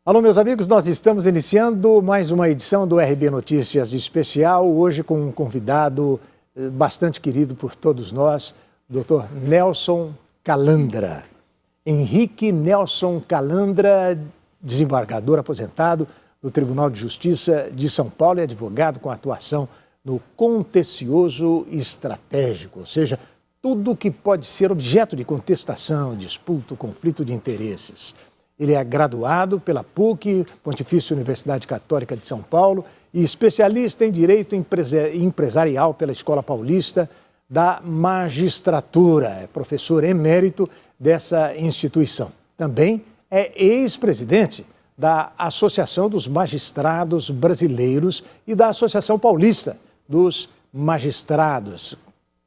Alô, meus amigos, nós estamos iniciando mais uma edição do RB Notícias Especial, hoje com um convidado bastante querido por todos nós, o Dr. Nelson Calandra. Henrique Nelson Calandra, desembargador aposentado do Tribunal de Justiça de São Paulo e advogado com atuação no contencioso estratégico, ou seja, tudo que pode ser objeto de contestação, disputa, conflito de interesses. Ele é graduado pela PUC, Pontifícia Universidade Católica de São Paulo, e especialista em Direito Empresarial pela Escola Paulista da Magistratura. É professor emérito dessa instituição. Também é ex-presidente da Associação dos Magistrados Brasileiros e da Associação Paulista dos Magistrados,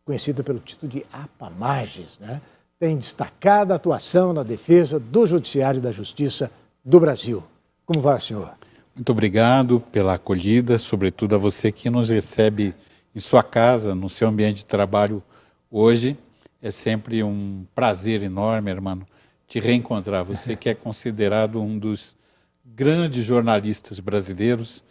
conhecida pelo título de APAMages, né? Tem destacada atuação na defesa do Judiciário e da Justiça do Brasil. Como vai, senhor? Muito obrigado pela acolhida, sobretudo a você que nos recebe em sua casa, no seu ambiente de trabalho hoje. É sempre um prazer enorme, irmão, te reencontrar. Você que é considerado um dos grandes jornalistas brasileiros,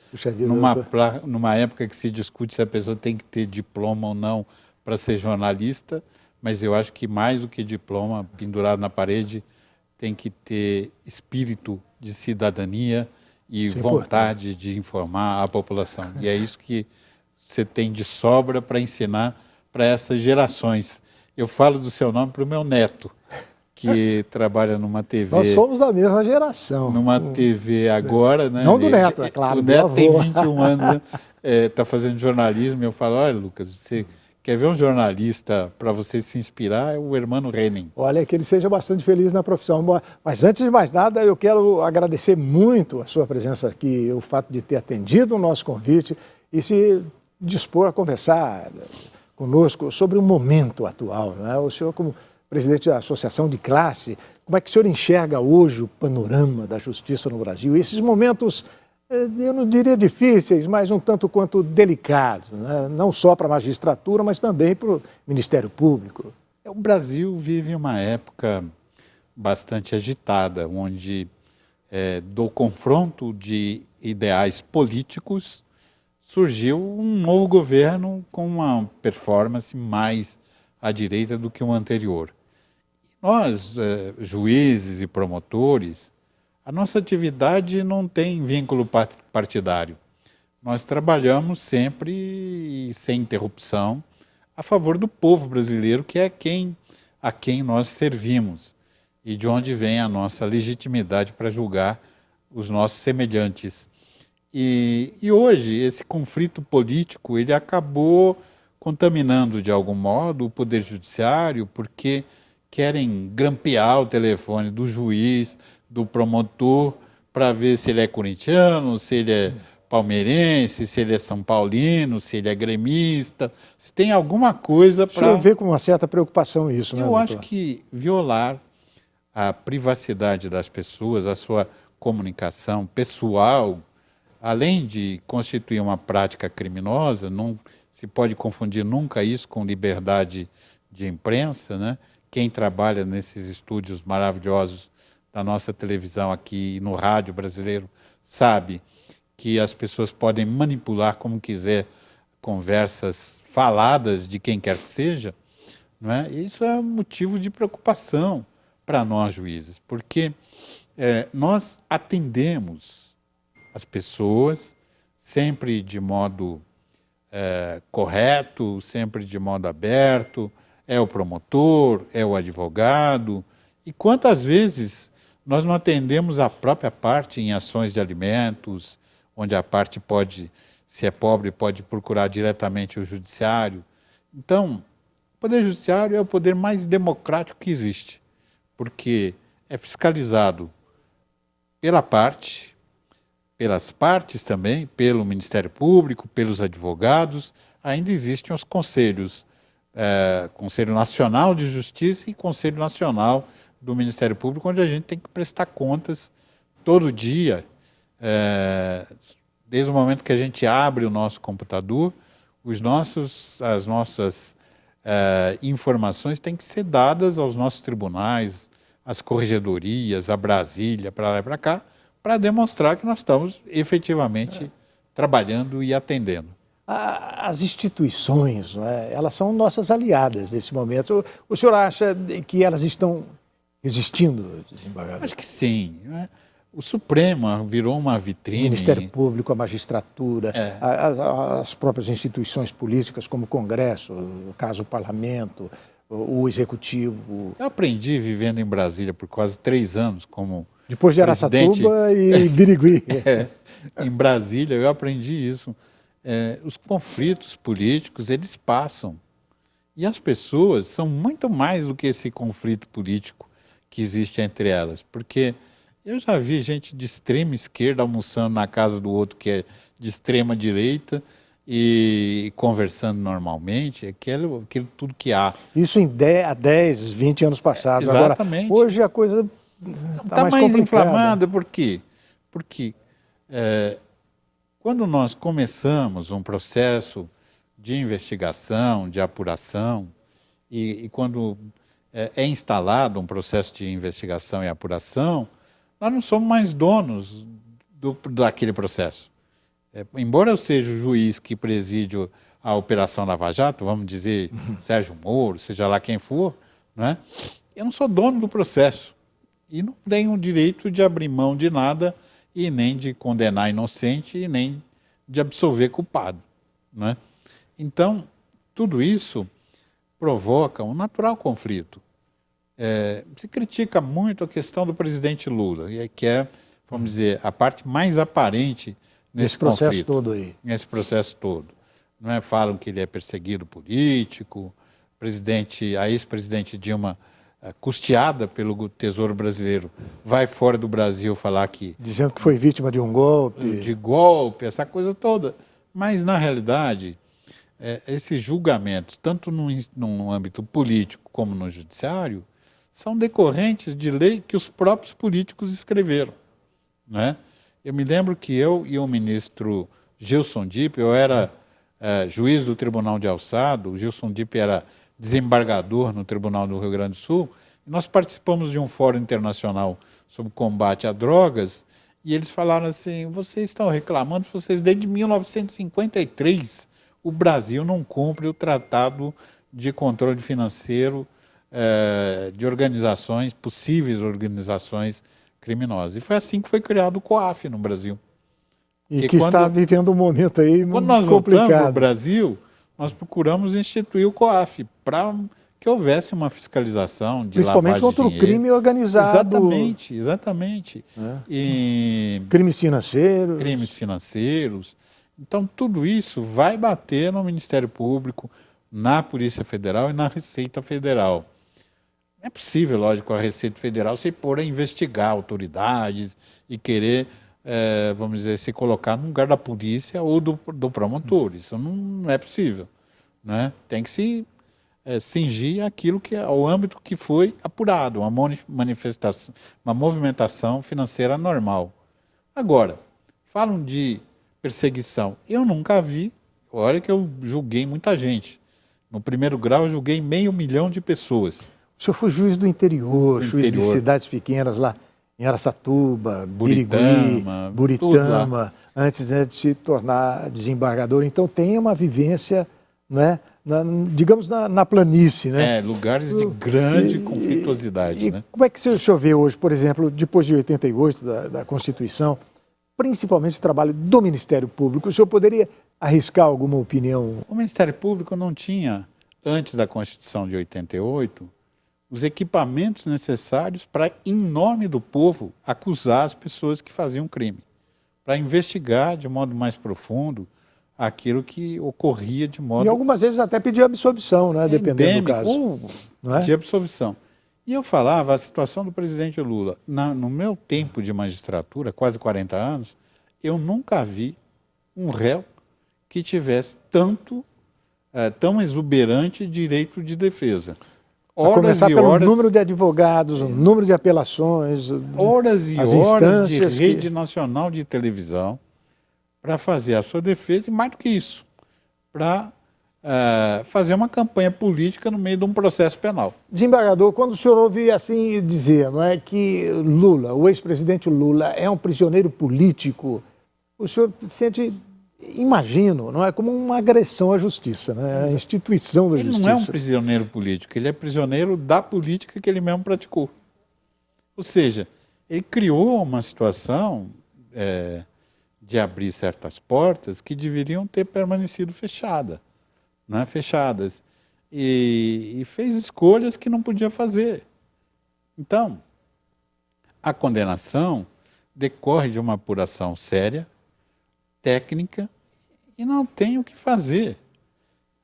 numa época que se discute se a pessoa tem que ter diploma ou não para ser jornalista, mas eu acho que mais do que diploma pendurado na parede, tem que ter espírito de cidadania e vontade de informar a população. E é isso que você tem de sobra para ensinar para essas gerações. Eu falo do seu nome para o meu neto, que trabalha numa TV... Nós somos da mesma geração. Numa TV agora, né? Não do neto, é claro. O neto tem 21 anos, está fazendo jornalismo, e eu falo, olha, Lucas, você... Quer ver um jornalista para você se inspirar? É o Hermano Henning. Olha, que ele seja bastante feliz na profissão. Mas antes de mais nada, eu quero agradecer muito a sua presença aqui, o fato de ter atendido o nosso convite e se dispor a conversar conosco sobre o momento atual, né? O senhor, como presidente da Associação de Classe, como é que o senhor enxerga hoje o panorama da justiça no Brasil? E esses momentos, eu não diria difíceis, mas um tanto quanto delicados, né? Não só para a magistratura, mas também para o Ministério Público. O Brasil vive uma época bastante agitada, onde do confronto de ideais políticos surgiu um novo governo com uma performance mais à direita do que o anterior. Nós, juízes e promotores, a nossa atividade não tem vínculo partidário. Nós trabalhamos sempre e sem interrupção a favor do povo brasileiro, que é a quem nós servimos e de onde vem a nossa legitimidade para julgar os nossos semelhantes. E hoje esse conflito político ele acabou contaminando de algum modo o Poder Judiciário, porque querem grampear o telefone do juiz, do promotor, para ver se ele é corintiano, se ele é palmeirense, se ele é são paulino, se ele é gremista, se tem alguma coisa para... O senhor vê com uma certa preocupação isso, né, Eu doutor? acho que violar a privacidade das pessoas, a sua comunicação pessoal, além de constituir uma prática criminosa, não se pode confundir nunca isso com liberdade de imprensa, né? Quem trabalha nesses estúdios maravilhosos da nossa televisão aqui no rádio brasileiro sabe que as pessoas podem manipular como quiser conversas faladas de quem quer que seja, não é? Isso é motivo de preocupação para nós juízes, porque nós atendemos as pessoas sempre de modo correto, sempre de modo aberto, é o promotor, é o advogado, e quantas vezes nós não atendemos a própria parte em ações de alimentos, onde a parte pode, se é pobre, pode procurar diretamente o judiciário. Então, o Poder Judiciário é o poder mais democrático que existe, porque é fiscalizado pela parte, pelas partes também, pelo Ministério Público, pelos advogados. Ainda existem os conselhos, Conselho Nacional de Justiça e Conselho Nacional do Ministério Público, onde a gente tem que prestar contas todo dia, desde o momento que a gente abre o nosso computador, as nossas informações têm que ser dadas aos nossos tribunais, às corregedorias, a Brasília, para lá e para cá, para demonstrar que nós estamos efetivamente trabalhando e atendendo. As instituições, não é? Elas são nossas aliadas nesse momento. O senhor acha que elas estão resistindo, desembargador? Acho que sim. Né? O Supremo virou uma vitrine. O Ministério Público, a magistratura, as próprias instituições políticas, como o Congresso, no caso o Parlamento, o Executivo. Eu aprendi vivendo em Brasília por quase 3 anos como depois de Araçatuba e Birigui. Em Brasília eu aprendi isso. Os conflitos políticos, eles passam. E as pessoas são muito mais do que esse conflito político que existe entre elas. Porque eu já vi gente de extrema esquerda almoçando na casa do outro que é de extrema direita e conversando normalmente, aquilo tudo que há. Isso há 10, 20 anos passados. Exatamente. Agora, hoje a coisa está mais inflamada. Por quê? Porque quando nós começamos um processo de investigação, de apuração, e quando é instalado um processo de investigação e apuração, nós não somos mais donos daquele processo. Embora eu seja o juiz que preside a Operação Lava Jato, vamos dizer Sérgio Moro, seja lá quem for, né? Eu não sou dono do processo e não tenho o direito de abrir mão de nada e nem de condenar inocente e nem de absolver culpado, né? Então, tudo isso provoca um natural conflito. Se critica muito a questão do presidente Lula, que é, vamos dizer, a parte mais aparente nesse processo conflito, todo aí. Nesse processo todo. Não é? Falam que ele é perseguido político, a ex-presidente Dilma, custeada pelo Tesouro Brasileiro, vai fora do Brasil falar que... Dizendo que foi vítima de um golpe. De golpe, essa coisa toda. Mas, na realidade, esses julgamentos, tanto no âmbito político como no judiciário, são decorrentes de lei que os próprios políticos escreveram, né? Eu me lembro que eu e o ministro Gilson Dipp, eu era juiz do Tribunal de Alçado, o Gilson Dipp era desembargador no Tribunal do Rio Grande do Sul, e nós participamos de um fórum internacional sobre combate a drogas, e eles falaram assim, vocês estão reclamando, desde 1953, o Brasil não cumpre o Tratado de Controle Financeiro de organizações, possíveis organizações criminosas. E foi assim que foi criado o COAF no Brasil. E que está vivendo um momento aí muito complicado. Quando nós voltamos para o Brasil, nós procuramos instituir o COAF para que houvesse uma fiscalização de principalmente lavagem de contra o crime organizado. Exatamente. Crimes financeiros. Crimes financeiros. Então, tudo isso vai bater no Ministério Público, na Polícia Federal e na Receita Federal. É possível, lógico, a Receita Federal se pôr a investigar autoridades e querer, vamos dizer, se colocar no lugar da polícia ou do promotor. Isso não é possível, né? Tem que se cingir aquilo que é o âmbito que foi apurado, uma movimentação financeira normal. Agora, falam de perseguição. Eu nunca vi, olha que eu julguei muita gente. No primeiro grau eu julguei 500 mil de pessoas. O senhor foi juiz do interior, juiz de cidades pequenas lá em Araçatuba, Birigui, Buritama, antes de se tornar desembargador. Então tem uma vivência, né, digamos, na planície. Né? Lugares de grande conflituosidade. Né? Como é que o senhor vê hoje, por exemplo, depois de 88, da Constituição, principalmente o trabalho do Ministério Público? O senhor poderia arriscar alguma opinião? O Ministério Público não tinha, antes da Constituição de 88, os equipamentos necessários para, em nome do povo, acusar as pessoas que faziam crime, para investigar de modo mais profundo aquilo que ocorria de modo... E algumas vezes até pedir absolvição, né, dependendo do caso. De absolvição. E eu falava, a situação do presidente Lula, no meu tempo de magistratura, quase 40 anos, eu nunca vi um réu que tivesse tão exuberante direito de defesa. A começar pelo número de advogados, o número de apelações, horas e horas de rede nacional de televisão para fazer a sua defesa e, mais do que isso, para fazer uma campanha política no meio de um processo penal. Desembargador, quando o senhor ouve assim dizer, não é, que Lula, o ex-presidente Lula, é um prisioneiro político, o senhor sente, imagino, não é, como uma agressão à justiça, né, à instituição da justiça. Ele não é um prisioneiro político, ele é prisioneiro da política que ele mesmo praticou. Ou seja, ele criou uma situação de abrir certas portas que deveriam ter permanecido fechadas. E fez escolhas que não podia fazer. Então, a condenação decorre de uma apuração séria, técnica, e não tem o que fazer.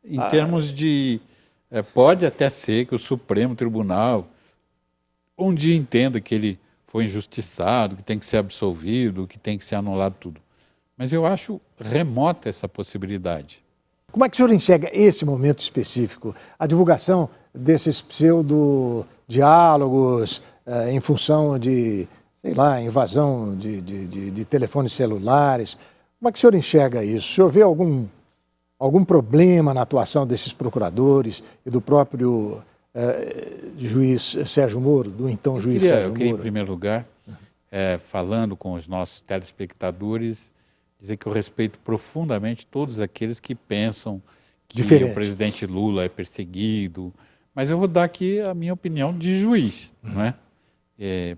Em termos de... pode até ser que o Supremo Tribunal um dia entenda que ele foi injustiçado, que tem que ser absolvido, que tem que ser anulado tudo. Mas eu acho remota essa possibilidade. Como é que o senhor enxerga esse momento específico? A divulgação desses pseudo-diálogos em função de, sei lá, invasão de telefones celulares. Como é que o senhor enxerga isso? O senhor vê algum problema na atuação desses procuradores e do próprio juiz Sérgio Moro, do então juiz Sérgio Moro? Eu queria, em primeiro lugar, falando com os nossos telespectadores, dizer que eu respeito profundamente todos aqueles que pensam que o presidente Lula é perseguido, mas eu vou dar aqui a minha opinião de juiz, não é?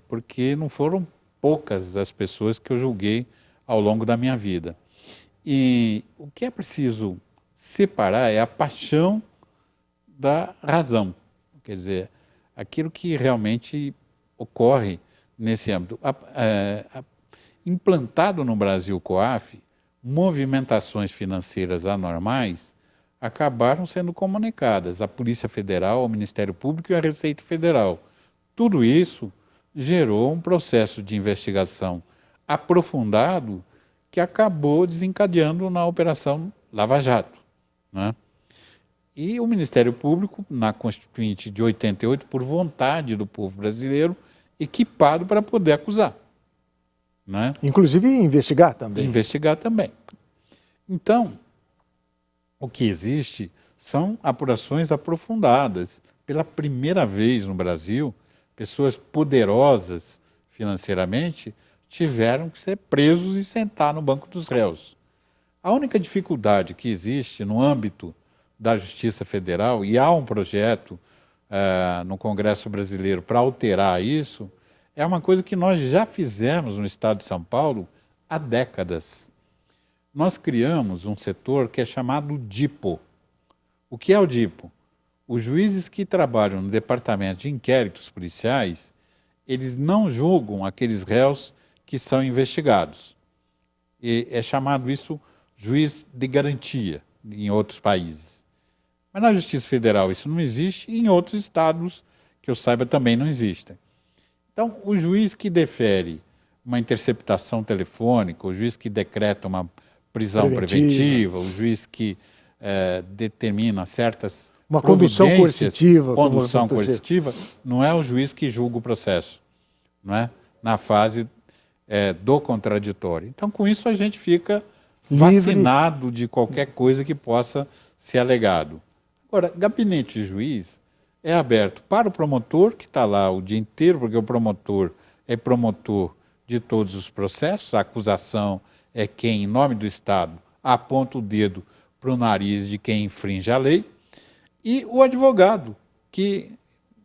Porque não foram poucas as pessoas que eu julguei ao longo da minha vida. E o que é preciso separar é a paixão da razão, quer dizer, aquilo que realmente ocorre nesse âmbito. Implantado no Brasil COAF, movimentações financeiras anormais acabaram sendo comunicadas à Polícia Federal, ao Ministério Público e à Receita Federal. Tudo isso gerou um processo de investigação aprofundado que acabou desencadeando na Operação Lava Jato, né? E o Ministério Público, na Constituinte de 88, por vontade do povo brasileiro, equipado para poder acusar. Né? Inclusive investigar também. Investigar também. Então, o que existe são apurações aprofundadas. Pela primeira vez no Brasil, pessoas poderosas financeiramente tiveram que ser presos e sentar no banco dos réus. A única dificuldade que existe no âmbito da Justiça Federal, e há um projeto no Congresso Brasileiro para alterar isso, é uma coisa que nós já fizemos no estado de São Paulo há décadas. Nós criamos um setor que é chamado DIPO. O que é o DIPO? Os juízes que trabalham no departamento de inquéritos policiais, eles não julgam aqueles réus que são investigados. E é chamado isso juiz de garantia em outros países. Mas na Justiça Federal isso não existe e em outros estados, que eu saiba, também não existem. Então, o juiz que defere uma interceptação telefônica, o juiz que decreta uma prisão preventiva, o juiz que determina certas uma condução coercitiva. Condução coercitiva, não é o juiz que julga o processo, não é? Na fase do contraditório. Então, com isso, a gente fica vacinado de qualquer coisa que possa ser alegado. Agora, gabinete de juiz é aberto para o promotor, que está lá o dia inteiro, porque o promotor é promotor de todos os processos, a acusação é quem, em nome do Estado, aponta o dedo para o nariz de quem infringe a lei, e o advogado, que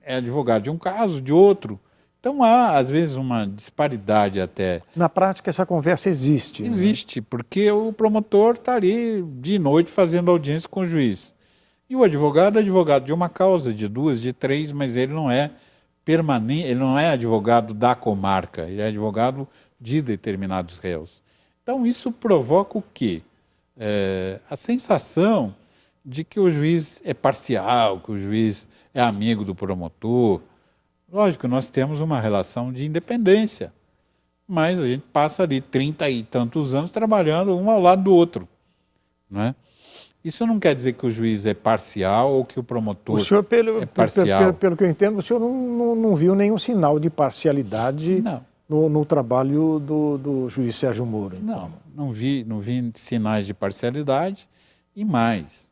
é advogado de um caso, de outro. Então há, às vezes, uma disparidade até. Na prática, essa conversa existe. Existe, né? Porque o promotor está ali de noite fazendo audiência com o juiz. E o advogado é advogado de uma causa, de duas, de três, mas ele não é permanente, ele não é advogado da comarca, ele é advogado de determinados réus. Então isso provoca o quê? A sensação de que o juiz é parcial, que o juiz é amigo do promotor. Lógico, nós temos uma relação de independência, mas a gente passa ali 30 e tantos anos trabalhando um ao lado do outro, não é? Isso não quer dizer que o juiz é parcial ou que o promotor é parcial. Pelo que eu entendo, o senhor não viu nenhum sinal de parcialidade no trabalho do juiz Sérgio Moro. Então. Não vi sinais de parcialidade e mais.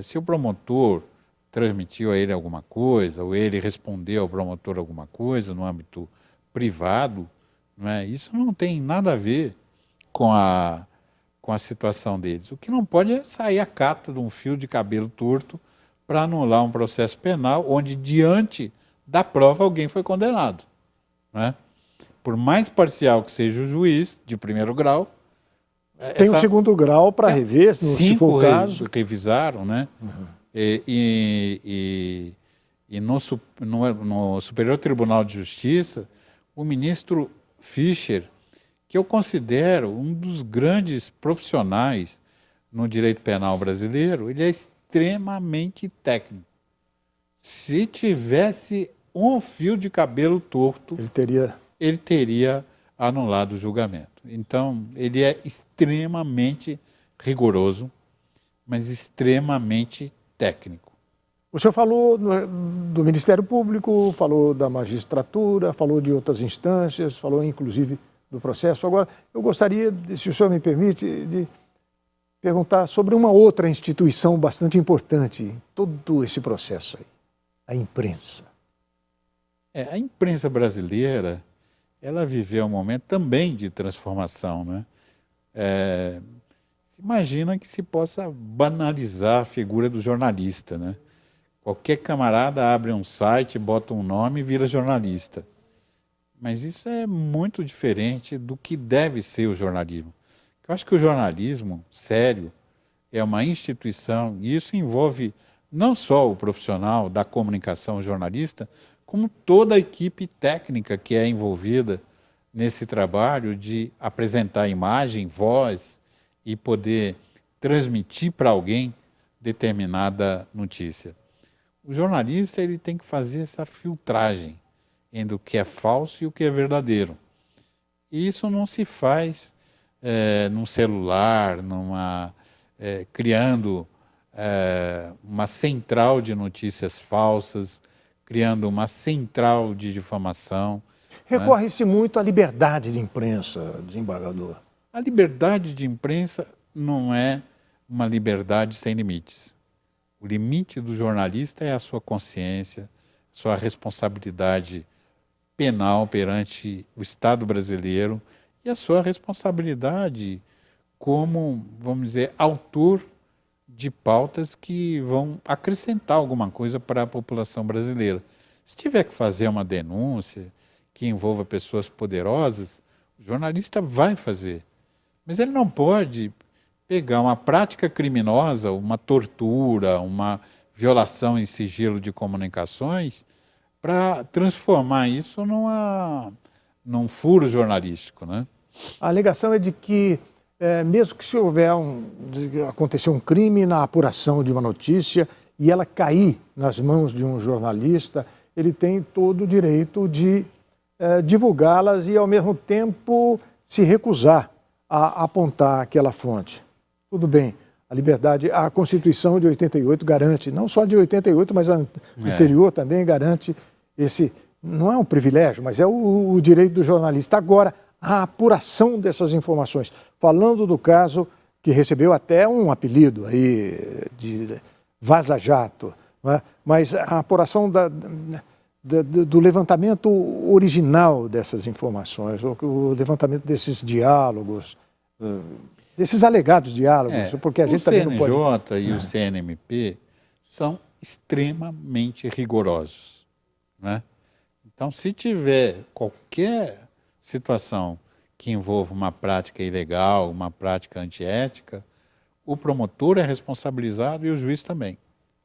Se o promotor transmitiu a ele alguma coisa, ou ele respondeu ao promotor alguma coisa no âmbito privado, isso não tem nada a ver com a situação deles. O que não pode é sair a cata de um fio de cabelo torto para anular um processo penal onde, diante da prova, alguém foi condenado. Por mais parcial que seja o juiz de primeiro grau... Tem um segundo grau para rever, se for o caso. Revisaram, E no Superior Tribunal de Justiça, o ministro Fischer, que eu considero um dos grandes profissionais no direito penal brasileiro, ele é extremamente técnico. Se tivesse um fio de cabelo torto, ele teria anulado o julgamento. Então, ele é extremamente rigoroso, mas extremamente técnico. O senhor falou do Ministério Público, falou da magistratura, falou de outras instâncias, falou inclusive do processo. Agora, eu gostaria, se o senhor me permite, de perguntar sobre uma outra instituição bastante importante em todo esse processo aí, a imprensa. A imprensa brasileira, ela viveu um momento também de transformação, Se imagina que se possa banalizar a figura do jornalista, Qualquer camarada abre um site, bota um nome e vira jornalista. Mas isso é muito diferente do que deve ser o jornalismo. Eu acho que o jornalismo sério é uma instituição, e isso envolve não só o profissional da comunicação jornalista, como toda a equipe técnica que é envolvida nesse trabalho de apresentar imagem, voz e poder transmitir para alguém determinada notícia. O jornalista ele tem que fazer essa filtragem entre o que é falso e o que é verdadeiro. E isso não se faz num celular, criando uma central de notícias falsas, criando uma central de difamação. Recorre-se muito à liberdade de imprensa, desembargador. A liberdade de imprensa não é uma liberdade sem limites. O limite do jornalista é a sua consciência, sua responsabilidade penal perante o Estado brasileiro e a sua responsabilidade como, vamos dizer, autor de pautas que vão acrescentar alguma coisa para a população brasileira. Se tiver que fazer uma denúncia que envolva pessoas poderosas, o jornalista vai fazer. Mas ele não pode pegar uma prática criminosa, uma tortura, uma violação em sigilo de comunicações, para transformar isso num furo jornalístico, A alegação é de que, mesmo que se acontecer um crime na apuração de uma notícia e ela cair nas mãos de um jornalista, ele tem todo o direito de divulgá-las e, ao mesmo tempo, se recusar a apontar aquela fonte. Tudo bem, a liberdade, a Constituição de 88 garante, não só de 88, mas a anterior também garante esse, não é um privilégio, mas é o direito do jornalista. Agora, a apuração dessas informações, falando do caso que recebeu até um apelido aí de vaza-jato, mas a apuração do levantamento original dessas informações, o levantamento desses diálogos, desses alegados diálogos, porque a gente também não pode... O CNJ e o CNMP são extremamente rigorosos, Então, se tiver qualquer situação que envolva uma prática ilegal, uma prática antiética, o promotor é responsabilizado e o juiz também,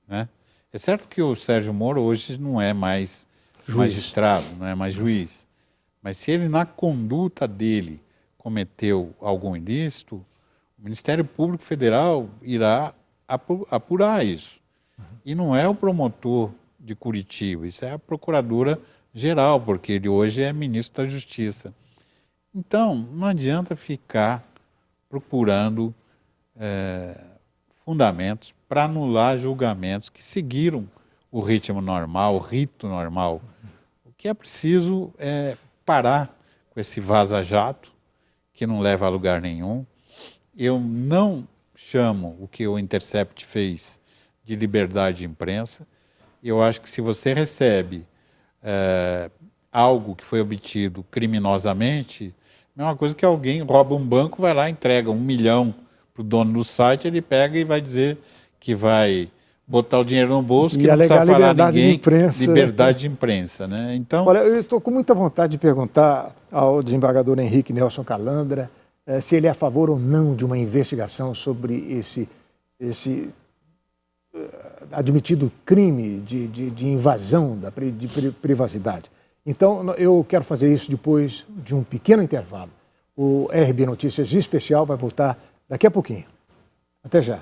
É certo que o Sérgio Moro hoje não é mais magistrado, não é mais juiz, mas se ele na conduta dele cometeu algum ilícito, o Ministério Público Federal irá apurar isso. E não é o promotor de Curitiba, isso é a Procuradora-Geral, porque ele hoje é ministro da Justiça. Então, não adianta ficar procurando fundamentos para anular julgamentos que seguiram o ritmo normal, o rito normal. O que é preciso é parar com esse vaza-jato, que não leva a lugar nenhum. Eu não chamo o que o Intercept fez de liberdade de imprensa. Eu acho que se você recebe algo que foi obtido criminosamente, é uma coisa que alguém rouba um banco, vai lá, entrega 1 milhão para o dono do site, ele pega e vai dizer que vai botar o dinheiro no bolso, que não precisa falar ninguém, liberdade de imprensa, né? Então, olha, eu estou com muita vontade de perguntar ao desembargador Henrique Nelson Calandra se ele é a favor ou não de uma investigação sobre esse admitido crime de invasão de privacidade. Então, eu quero fazer isso depois de um pequeno intervalo. O RB Notícias Especial vai voltar daqui a pouquinho. Até já.